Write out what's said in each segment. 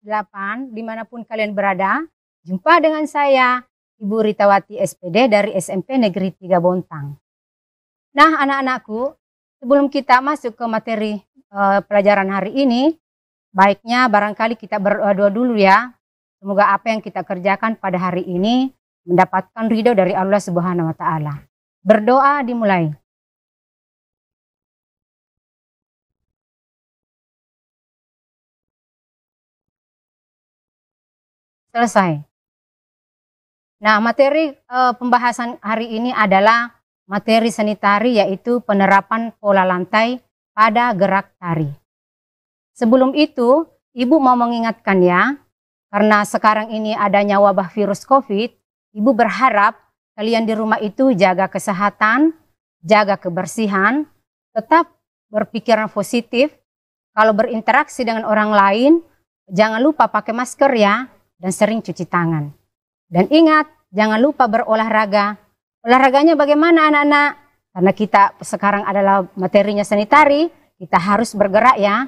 8, dimanapun kalian berada. Jumpa dengan saya, Ibu Ritawati SPD dari SMP Negeri 3 Bontang. Nah, anak-anakku, sebelum kita masuk ke materi pelajaran hari ini, baiknya barangkali kita berdoa dulu ya. Semoga apa yang kita kerjakan pada hari ini mendapatkan ridho dari Allah Subhanahu wa Ta'ala. Berdoa dimulai. Selesai. Nah, materi pembahasan hari ini adalah materi seni tari, yaitu penerapan pola lantai pada gerak tari. Sebelum itu, Ibu mau mengingatkan ya, karena sekarang ini adanya wabah virus COVID, Ibu berharap kalian di rumah itu jaga kesehatan, jaga kebersihan, tetap berpikiran positif. Kalau berinteraksi dengan orang lain, jangan lupa pakai masker ya, dan sering cuci tangan. Dan ingat, jangan lupa berolahraga. Olahraganya bagaimana anak-anak? Karena kita sekarang adalah materinya seni tari, kita harus bergerak ya.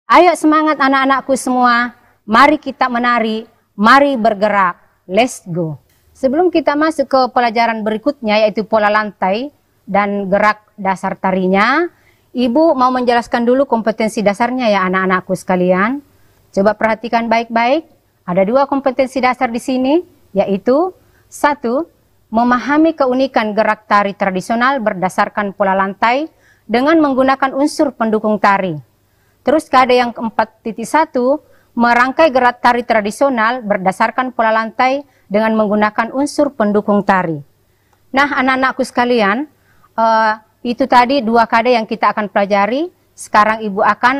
Ayo semangat anak-anakku semua, mari kita menari, mari bergerak, let's go. Sebelum kita masuk ke pelajaran berikutnya, yaitu pola lantai dan gerak dasar tarinya, Ibu mau menjelaskan dulu kompetensi dasarnya ya anak-anakku sekalian. Coba perhatikan baik-baik. Ada 2 kompetensi dasar di sini, yaitu 1. Memahami keunikan gerak tari tradisional berdasarkan pola lantai dengan menggunakan unsur pendukung tari. Terus ada yang 4.1, merangkai gerak tari tradisional berdasarkan pola lantai dengan menggunakan unsur pendukung tari. Nah anak-anakku sekalian, itu tadi 2 KD yang kita akan pelajari. Sekarang Ibu akan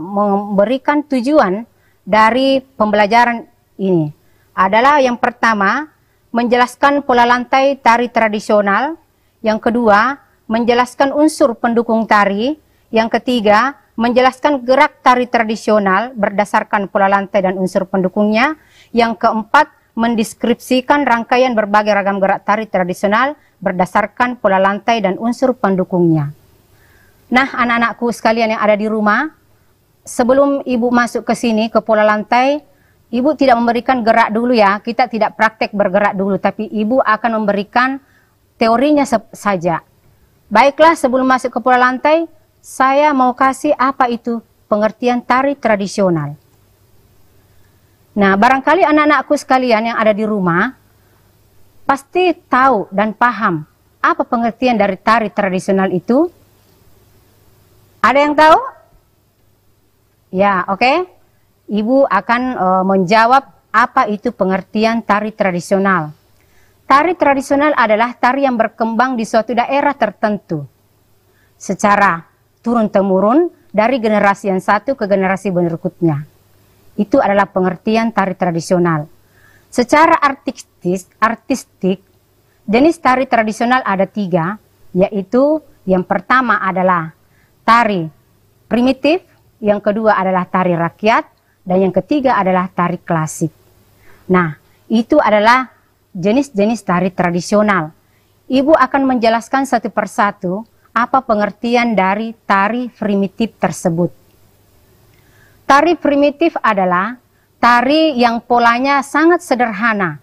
memberikan tujuan dari pembelajaran ini. Adalah yang pertama, menjelaskan pola lantai tari tradisional. Yang kedua, menjelaskan unsur pendukung tari. Yang ketiga, menjelaskan gerak tari tradisional berdasarkan pola lantai dan unsur pendukungnya. Yang keempat, mendeskripsikan rangkaian berbagai ragam gerak tari tradisional berdasarkan pola lantai dan unsur pendukungnya. Nah, anak-anakku sekalian yang ada di rumah, sebelum Ibu masuk ke sini, ke pola lantai, Ibu tidak memberikan gerak dulu ya. Kita tidak praktek bergerak dulu, tapi Ibu akan memberikan teorinya saja. Baiklah, sebelum masuk ke pola lantai, saya mau kasih apa itu pengertian tari tradisional. Nah, barangkali anak-anakku sekalian yang ada di rumah, pasti tahu dan paham apa pengertian dari tari tradisional itu. Ada yang tahu? Ya, oke. Ibu akan menjawab apa itu pengertian tari tradisional. Tari tradisional adalah tari yang berkembang di suatu daerah tertentu secara turun-temurun dari generasi yang satu ke generasi berikutnya. Itu adalah pengertian tari tradisional. Secara artistik, jenis tari tradisional ada 3, yaitu yang pertama adalah tari primitif, yang kedua adalah tari rakyat, dan yang ketiga adalah tari klasik. Nah, itu adalah jenis-jenis tari tradisional. Ibu akan menjelaskan satu persatu apa pengertian dari tari primitif tersebut. Tari primitif adalah tari yang polanya sangat sederhana,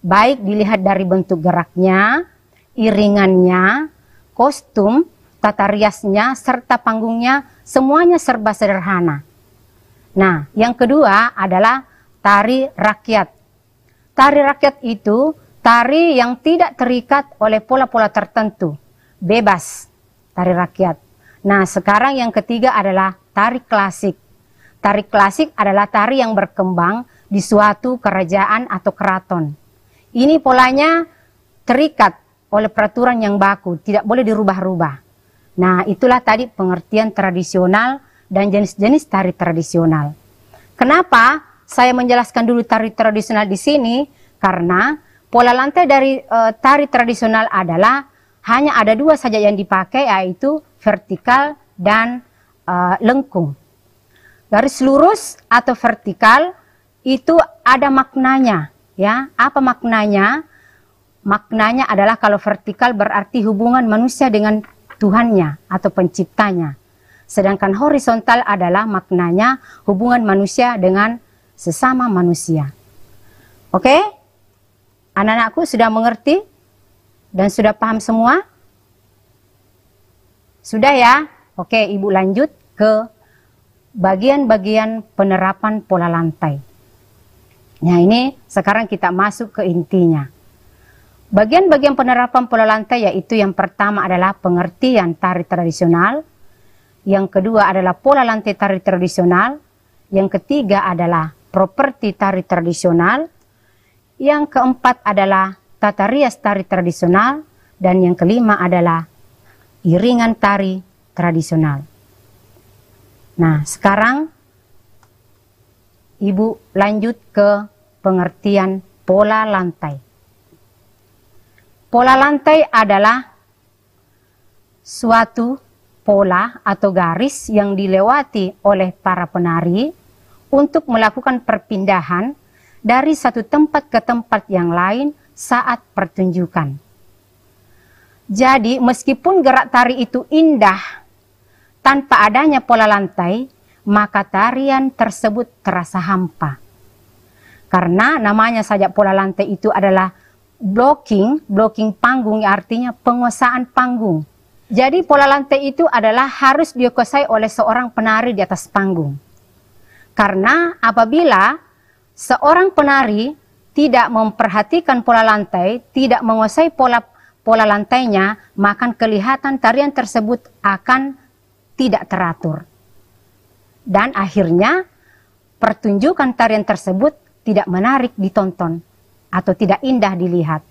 baik dilihat dari bentuk geraknya, iringannya, kostum, tata riasnya, serta panggungnya, semuanya serba sederhana. Nah, yang kedua adalah tari rakyat. Tari rakyat itu tari yang tidak terikat oleh pola-pola tertentu, bebas tari rakyat. Nah, sekarang yang ketiga adalah tari klasik. Tari klasik adalah tari yang berkembang di suatu kerajaan atau keraton. Ini polanya terikat oleh peraturan yang baku, tidak boleh dirubah-rubah. Nah, itulah tadi pengertian tradisional dan jenis-jenis tari tradisional. Kenapa saya menjelaskan dulu tari tradisional di sini? Karena pola lantai dari tari tradisional adalah hanya ada 2 saja yang dipakai, yaitu vertikal dan lengkung. Garis lurus atau vertikal itu ada maknanya, ya. Apa maknanya? Maknanya adalah kalau vertikal berarti hubungan manusia dengan Tuhannya atau penciptanya. Sedangkan horizontal adalah maknanya hubungan manusia dengan sesama manusia. Oke? Anak-anakku sudah mengerti dan sudah paham semua? Sudah ya? Oke, Ibu lanjut ke bagian-bagian penerapan pola lantai. Nah, ini sekarang kita masuk ke intinya. Bagian-bagian penerapan pola lantai yaitu yang pertama adalah pengertian tari tradisional, yang kedua adalah pola lantai tari tradisional, yang ketiga adalah properti tari tradisional, yang keempat adalah tata rias tari tradisional, dan yang kelima adalah iringan tari tradisional. Nah, sekarang Ibu lanjut ke pengertian pola lantai. Pola lantai adalah suatu pola atau garis yang dilewati oleh para penari untuk melakukan perpindahan dari satu tempat ke tempat yang lain saat pertunjukan. Jadi, meskipun gerak tari itu indah, tanpa adanya pola lantai, maka tarian tersebut terasa hampa. Karena namanya saja pola lantai itu adalah blocking panggung, artinya penguasaan panggung. Jadi pola lantai itu adalah harus dikuasai oleh seorang penari di atas panggung. Karena apabila seorang penari tidak memperhatikan pola lantai, tidak menguasai pola lantainya, maka kelihatan tarian tersebut akan tidak teratur. Dan akhirnya pertunjukan tarian tersebut tidak menarik ditonton atau tidak indah dilihat.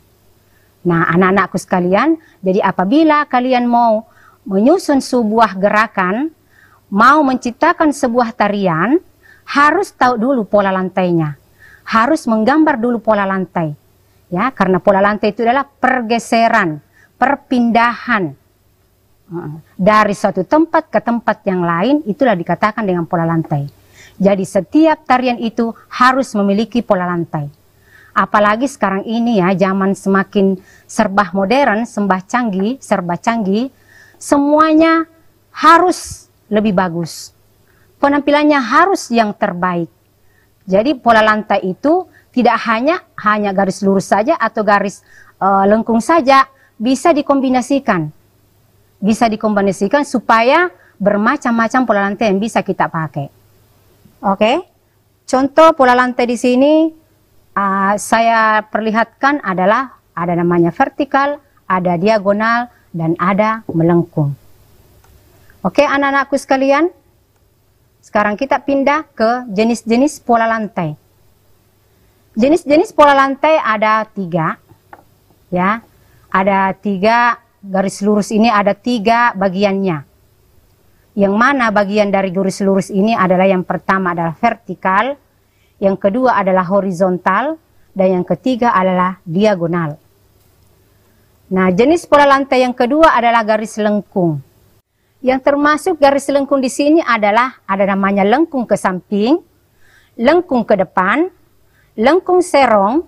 Nah, anak-anakku sekalian, jadi apabila kalian mau menyusun sebuah gerakan, mau menciptakan sebuah tarian, harus tahu dulu pola lantainya. Harus menggambar dulu pola lantai. Ya, karena pola lantai itu adalah pergeseran, perpindahan dari suatu tempat ke tempat yang lain, itulah dikatakan dengan pola lantai. Jadi setiap tarian itu harus memiliki pola lantai. Apalagi sekarang ini ya, zaman semakin serba modern, serba canggih, semuanya harus lebih bagus. Penampilannya harus yang terbaik. Jadi pola lantai itu tidak hanya garis lurus saja atau garis lengkung saja, bisa dikombinasikan. Bisa dikombinasikan supaya bermacam-macam pola lantai yang bisa kita pakai. Oke, contoh pola lantai di sini saya perlihatkan adalah ada namanya vertikal, ada diagonal, dan ada melengkung. Oke, anak-anakku sekalian, sekarang kita pindah ke jenis-jenis pola lantai. Jenis-jenis pola lantai ada 3, ya, ada 3. Garis lurus ini ada 3 bagiannya. Yang mana bagian dari garis lurus ini adalah yang pertama adalah vertikal, yang kedua adalah horizontal, dan yang ketiga adalah diagonal. Nah, jenis pola lantai yang kedua adalah garis lengkung. Yang termasuk garis lengkung di sini adalah ada namanya lengkung ke samping, lengkung ke depan, lengkung serong,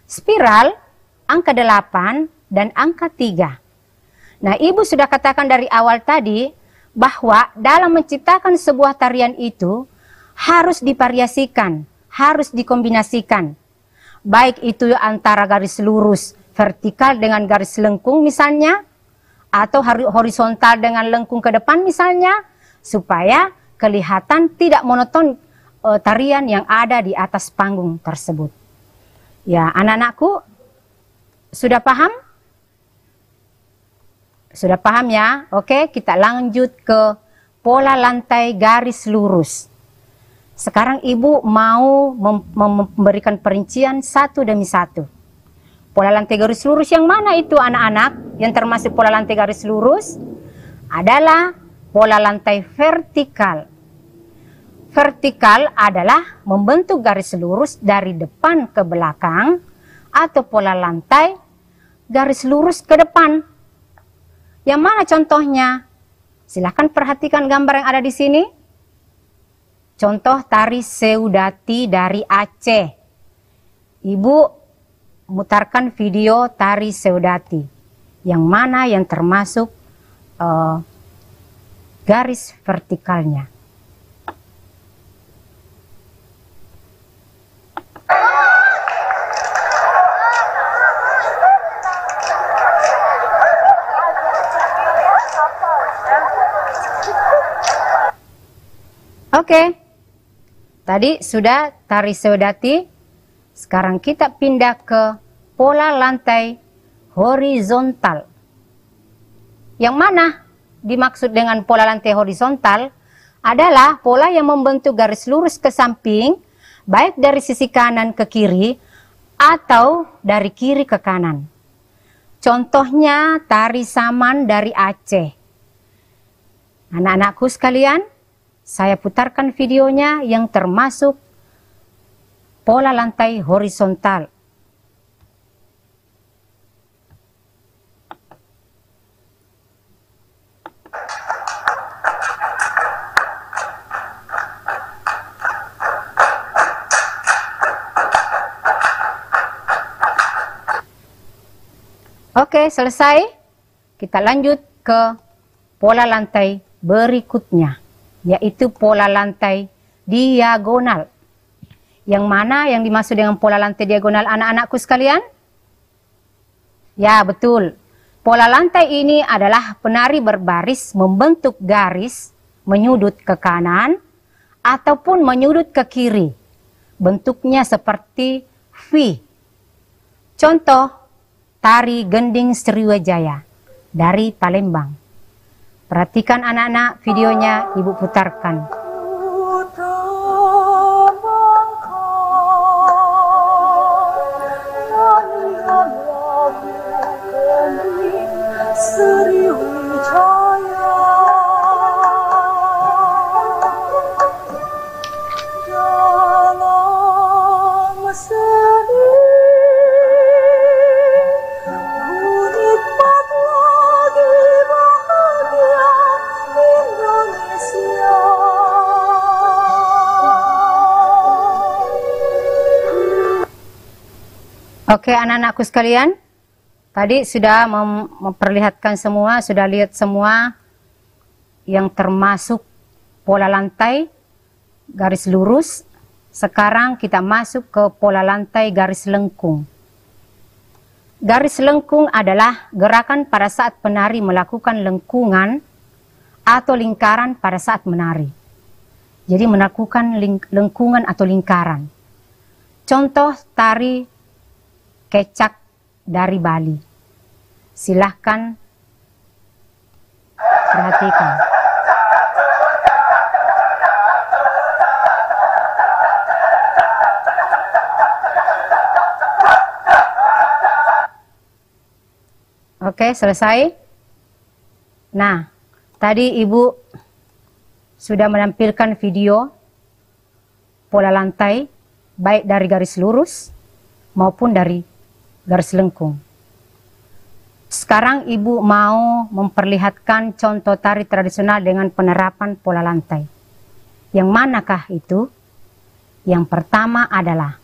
spiral, angka 8, dan angka 3. Nah, Ibu sudah katakan dari awal tadi bahwa dalam menciptakan sebuah tarian itu harus divariasikan, harus dikombinasikan. Baik itu antara garis lurus vertikal dengan garis lengkung misalnya, atau horizontal dengan lengkung ke depan misalnya, supaya kelihatan tidak monoton tarian yang ada di atas panggung tersebut. Ya, anak-anakku sudah paham? Sudah paham ya? Oke, kita lanjut ke pola lantai garis lurus. Sekarang Ibu mau memberikan perincian satu demi satu. Pola lantai garis lurus yang mana itu anak-anak? Yang termasuk pola lantai garis lurus adalah pola lantai vertikal. Vertikal adalah membentuk garis lurus dari depan ke belakang, atau pola lantai garis lurus ke depan. Yang mana contohnya? Silahkan perhatikan gambar yang ada di sini. Contoh tari Seudati dari Aceh. Ibu mutarkan video tari Seudati. Yang mana yang termasuk garis vertikalnya. Oke, tadi sudah tari Seudati. Sekarang kita pindah ke pola lantai horizontal. Yang mana dimaksud dengan pola lantai horizontal adalah pola yang membentuk garis lurus ke samping, baik dari sisi kanan ke kiri atau dari kiri ke kanan. Contohnya tari saman dari Aceh. Anak-anakku sekalian, saya putarkan videonya yang termasuk pola lantai horizontal. Oke, selesai. Kita lanjut ke pola lantai berikutnya, yaitu pola lantai diagonal. Yang mana yang dimaksud dengan pola lantai diagonal, anak-anakku sekalian? Ya, betul. Pola lantai ini adalah penari berbaris membentuk garis menyudut ke kanan ataupun menyudut ke kiri. Bentuknya seperti V. Contoh, tari Gending Sriwijaya dari Palembang. Perhatikan anak-anak, videonya Ibu putarkan. Oke, anak-anakku sekalian, tadi sudah memperlihatkan semua, sudah lihat semua yang termasuk pola lantai garis lurus. Sekarang kita masuk ke pola lantai garis lengkung. Garis lengkung adalah gerakan pada saat penari melakukan lengkungan atau lingkaran pada saat menari. Jadi melakukan lengkungan atau lingkaran. Contoh tari Kecak dari Bali. Silahkan perhatikan. Oke, selesai. Nah, tadi Ibu sudah menampilkan video pola lantai baik dari garis lurus maupun dari garis lengkung. Sekarang Ibu mau memperlihatkan contoh tari tradisional dengan penerapan pola lantai. Yang manakah itu? Yang pertama adalah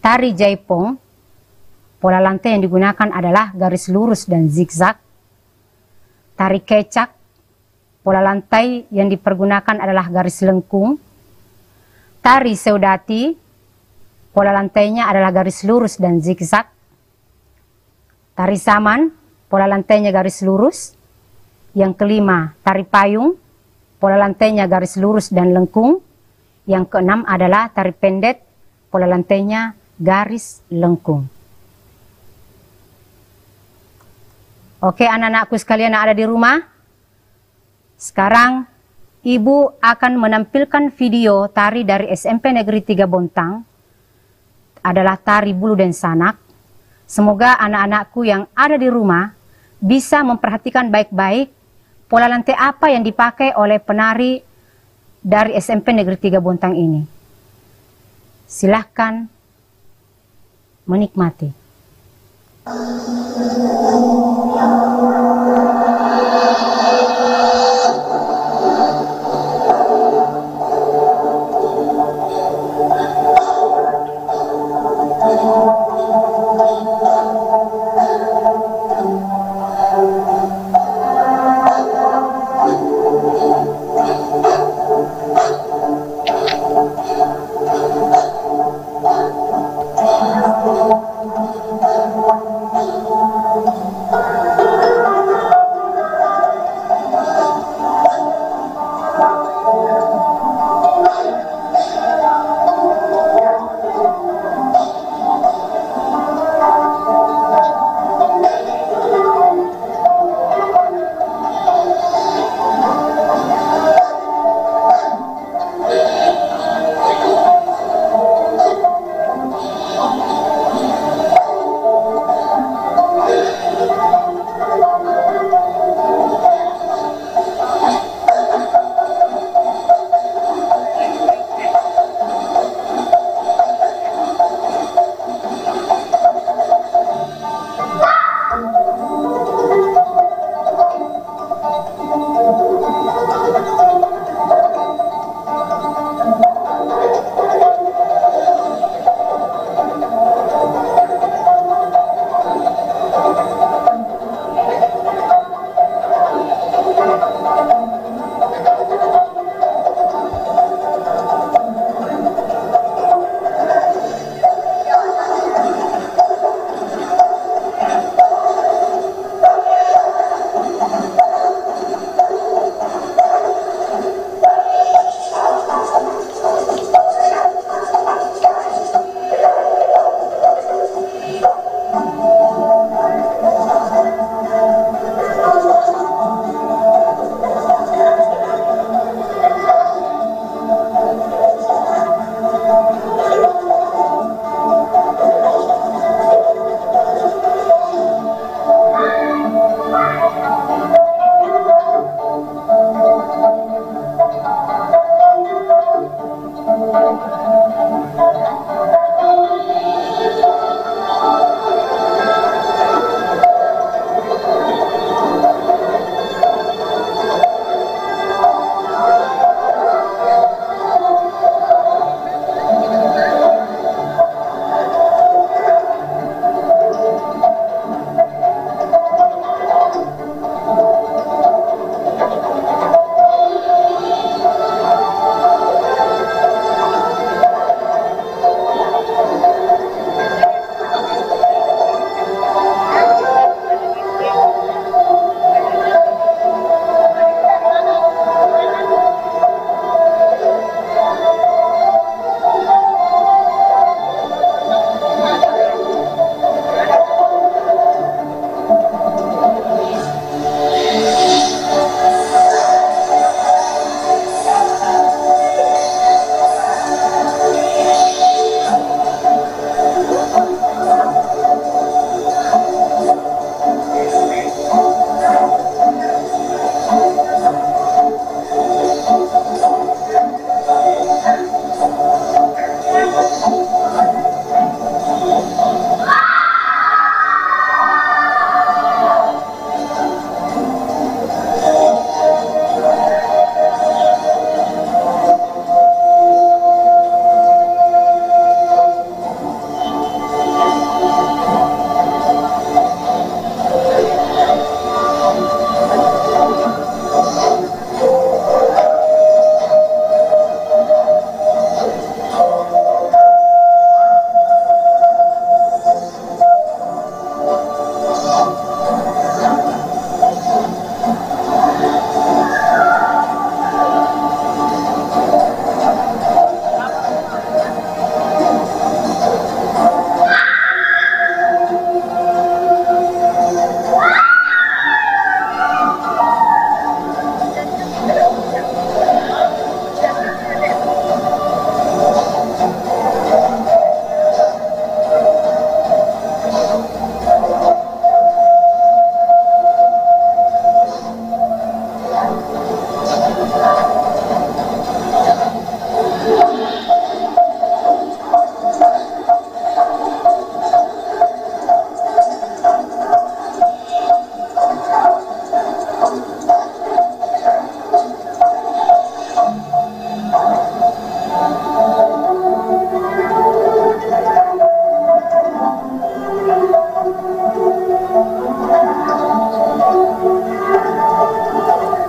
tari Jaipong. Pola lantai yang digunakan adalah garis lurus dan zigzag. Tari Kecak, pola lantai yang dipergunakan adalah garis lengkung. Tari Seudati, pola lantainya adalah garis lurus dan zigzag. Tari Saman, pola lantainya garis lurus. Yang kelima, tari Payung, pola lantainya garis lurus dan lengkung. Yang keenam adalah tari Pendet, pola lantainya garis lengkung. Oke, anak-anakku sekalian yang ada di rumah, sekarang Ibu akan menampilkan video tari dari SMP Negeri 3 Bontang, adalah tari Bulu dan Sanak. Semoga anak-anakku yang ada di rumah bisa memperhatikan baik-baik pola lantai apa yang dipakai oleh penari dari SMP Negeri 3 Bontang ini. Silahkan menikmati.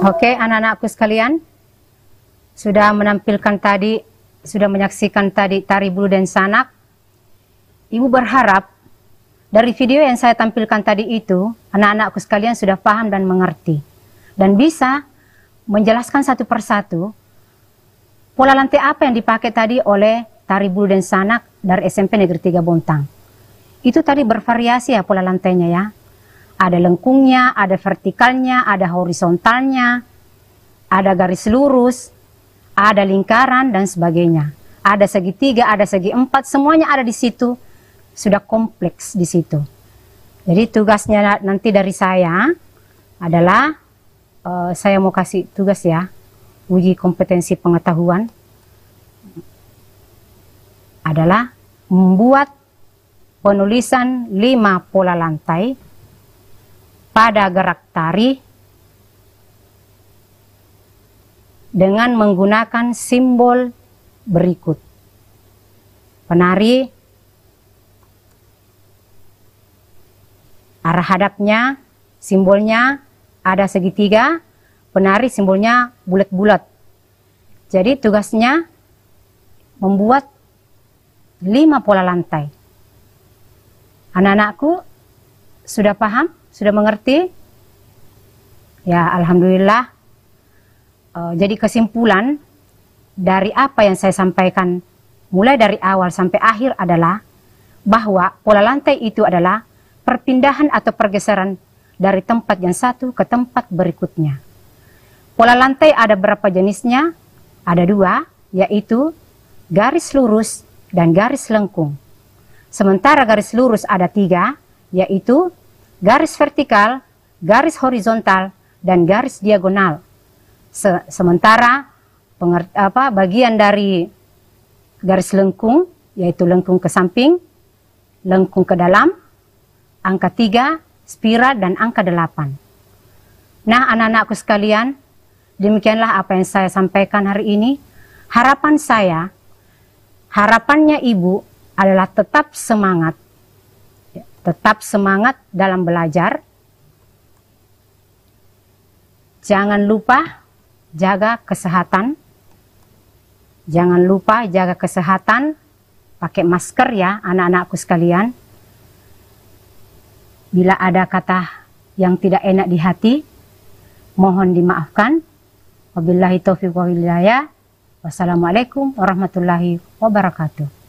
Oke, anak-anakku sekalian, sudah menampilkan tadi, sudah menyaksikan tadi tari bulu dan sanak. Ibu berharap dari video yang saya tampilkan tadi itu, anak-anakku sekalian sudah paham dan mengerti. Dan bisa menjelaskan satu persatu pola lantai apa yang dipakai tadi oleh tari bulu dan sanak dari SMP Negeri 3 Bontang. Itu tadi bervariasi ya pola lantainya ya. Ada lengkungnya, ada vertikalnya, ada horizontalnya, ada garis lurus, ada lingkaran dan sebagainya. Ada segitiga, ada segi empat, semuanya ada di situ. Sudah kompleks di situ. Jadi tugasnya nanti dari saya adalah, saya mau kasih tugas ya, uji kompetensi pengetahuan, adalah membuat penulisan 5 pola lantai pada gerak tari dengan menggunakan simbol berikut. Penari, arah hadapnya, simbolnya ada segitiga, penari simbolnya bulat-bulat. Jadi tugasnya membuat 5 pola lantai. Anak-anakku sudah paham? Sudah mengerti? Ya, alhamdulillah. Jadi kesimpulan dari apa yang saya sampaikan mulai dari awal sampai akhir adalah bahwa pola lantai itu adalah perpindahan atau pergeseran dari tempat yang satu ke tempat berikutnya. Pola lantai ada berapa jenisnya? Ada 2, yaitu garis lurus dan garis lengkung. Sementara garis lurus ada 3, yaitu garis vertikal, garis horizontal, dan garis diagonal. Sementara bagian dari garis lengkung, yaitu lengkung ke samping, lengkung ke dalam, angka 3, spiral, dan angka 8. Nah, anak-anakku sekalian, demikianlah apa yang saya sampaikan hari ini. Harapan saya, harapannya ibu adalah tetap semangat. Tetap semangat dalam belajar. Jangan lupa jaga kesehatan. Jangan lupa jaga kesehatan. Pakai masker ya anak-anakku sekalian. Bila ada kata yang tidak enak di hati, mohon dimaafkan. Wabillahi taufiq wal hidayah. Wassalamualaikum warahmatullahi wabarakatuh.